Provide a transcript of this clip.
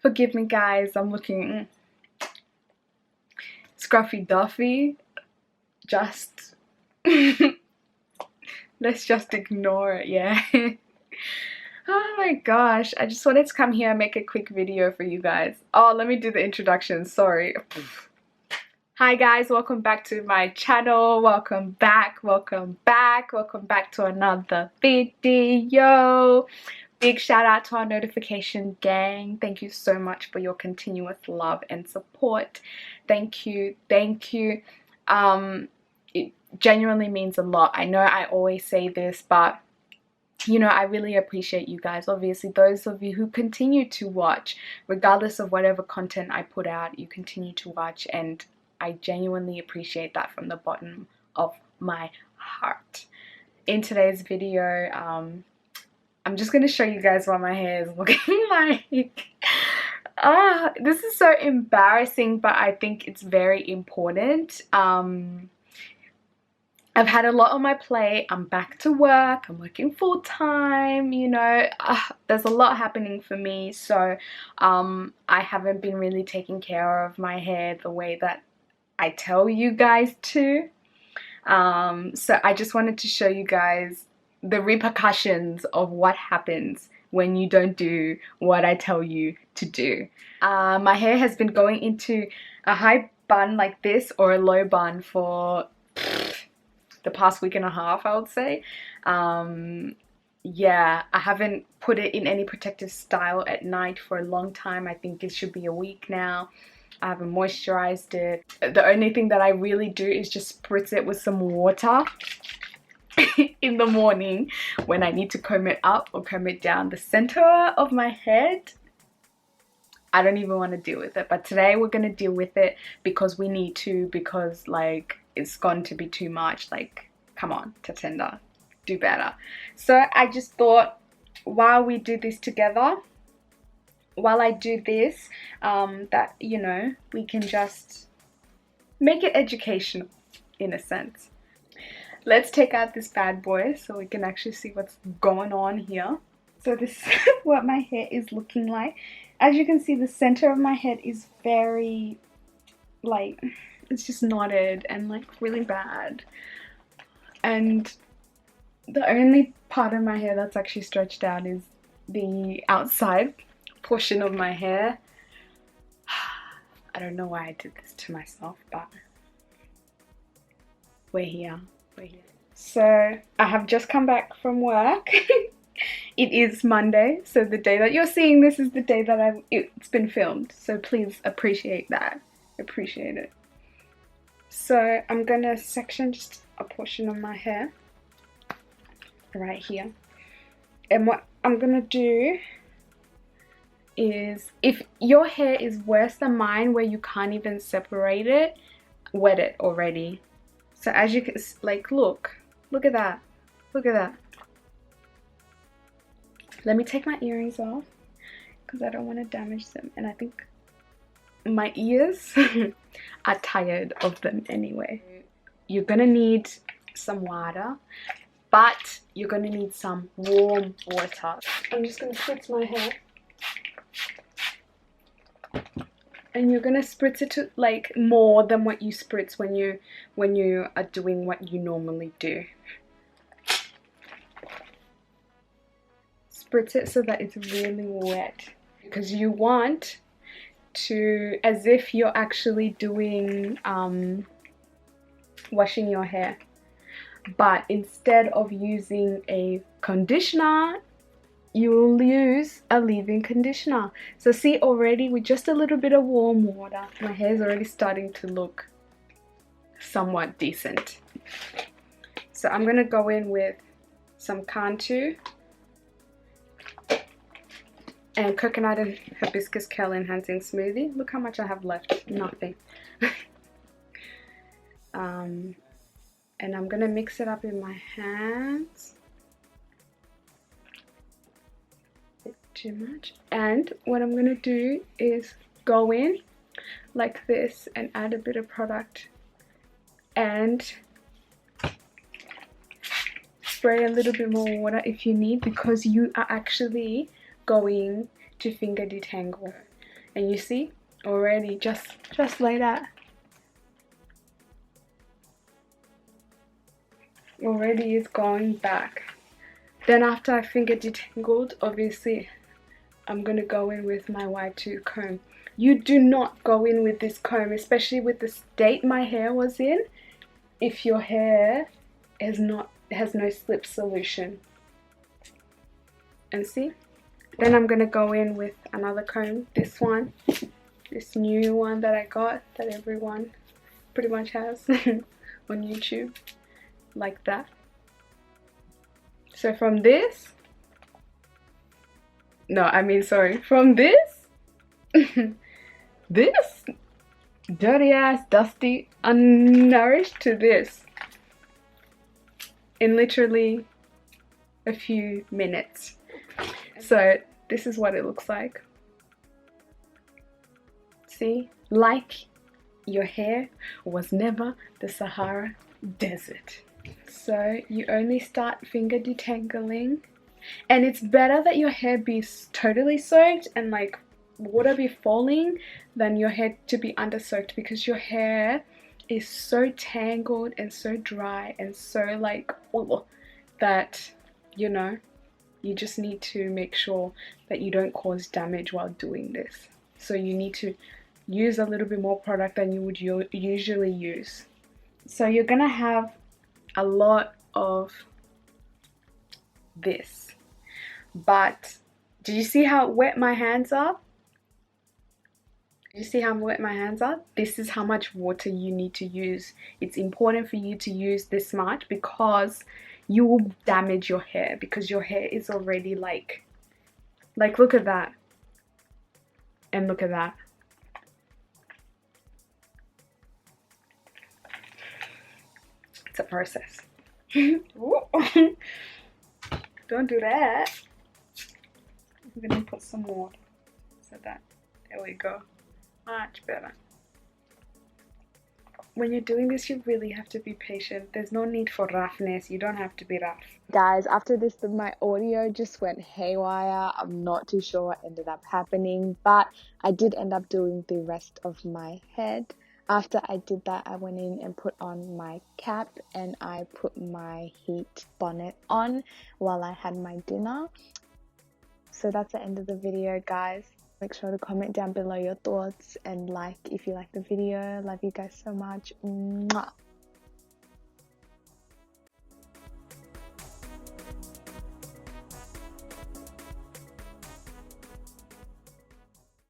Forgive me guys, I'm looking scruffy duffy. Just let's just ignore it, yeah. Oh my gosh, I just wanted to come here and make a quick video for you guys. Oh, let me do the introduction, sorry. Hi guys, welcome back to my channel. Welcome back to another video. Big shout out to our notification gang. Thank you so much for your continuous love and support. Thank you. It genuinely means a lot. I know I always say this, but you know, I really appreciate you guys. Obviously, those of you who continue to watch, regardless of whatever content I put out, you continue to watch, and I genuinely appreciate that from the bottom of my heart. In today's video, I'm just going to show you guys what my hair is looking like. This is so embarrassing, but I think it's very important. I've had a lot on my plate. I'm back to work. I'm working full time, you know. There's a lot happening for me, so I haven't been really taking care of my hair the way that I tell you guys to. So I just wanted to show you guys the repercussions of what happens when you don't do what I tell you to do. My hair has been going into a high bun like this or a low bun for the past week and a half, I would say. Yeah, I haven't put it in any protective style at night for a long time. I think it should be a week now. I haven't moisturized it. The only thing that I really do is just spritz it with some water in the morning when I need to comb it up or comb it down the center of my head. I don't even want to deal with it, but today we're going to deal with it because we need to, because like it's going to be too much. Like, come on, Tatenda, do better. So I just thought, while we do this together, while I do this, that, you know, we can just make it educational in a sense. Let's take out this bad boy so we can actually see what's going on here. So this is what my hair is looking like. As you can see, the center of my head is very, like, it's just knotted and like really bad. And the only part of my hair that's actually stretched out is the outside portion of my hair. I don't know why I did this to myself, but we're here. So I have just come back from work. It is Monday, so the day that you're seeing this is the day that it's been filmed. So please appreciate that. Appreciate it. So I'm gonna section just a portion of my hair right here. And what I'm gonna do is, if your hair is worse than mine where you can't even separate it, wet it already. So as you can, like, look at that. Look at that. Let me take my earrings off because I don't want to damage them, and I think my ears are tired of them anyway. You're gonna need some water, but you're gonna need some warm water. I'm just gonna spritz my hair, and you're gonna spritz it to like more than what you spritz when you are doing what you normally do. Spritz it so that it's really wet, because you want to, as if you're actually doing washing your hair, but instead of using a conditioner, you will use a leave-in conditioner. So see, already with just a little bit of warm water, my hair is already starting to look somewhat decent. So I'm gonna go in with some Cantu and coconut and hibiscus curl enhancing smoothie. Look how much I have left. Nothing. And I'm gonna mix it up in my hands. Too much. And what I'm gonna do is go in like this and add a bit of product and spray a little bit more water if you need, because you are actually going to finger detangle. And you see already, just like that, already it's going back. Then after I finger detangled, obviously I'm gonna go in with my Y2 comb. You do not go in with this comb, especially with the state my hair was in, if your hair has no slip solution. And see, then I'm gonna go in with another comb, this one, this new one that I got, that everyone pretty much has on YouTube, like that. So from this, from this this dirty ass, dusty, unnourished to this in literally a few minutes. So this is what it looks like. See, like your hair was never the Sahara Desert. So you only start finger detangling, and it's better that your hair be totally soaked and like water be falling than your hair to be under soaked, because your hair is so tangled and so dry and so like that, you know, you just need to make sure that you don't cause damage while doing this. So you need to use a little bit more product than you would usually use. So you're gonna have a lot of this, but did you see how wet my hands are? You see how wet my hands are? This is how much water you need to use. It's important for you to use this much because you will damage your hair, because your hair is already like look at that, and look at that. It's a process. Don't do that. I'm gonna put some more so that, there we go, much better. When you're doing this, you really have to be patient. There's no need for roughness. You don't have to be rough. Guys, after this, my audio just went haywire. I'm not too sure what ended up happening, but I did end up doing the rest of my head. After I did that, I went in and put on my cap and I put my heat bonnet on while I had my dinner. So that's the end of the video, guys. Make sure to comment down below your thoughts and like if you like the video. Love you guys so much. Mwah.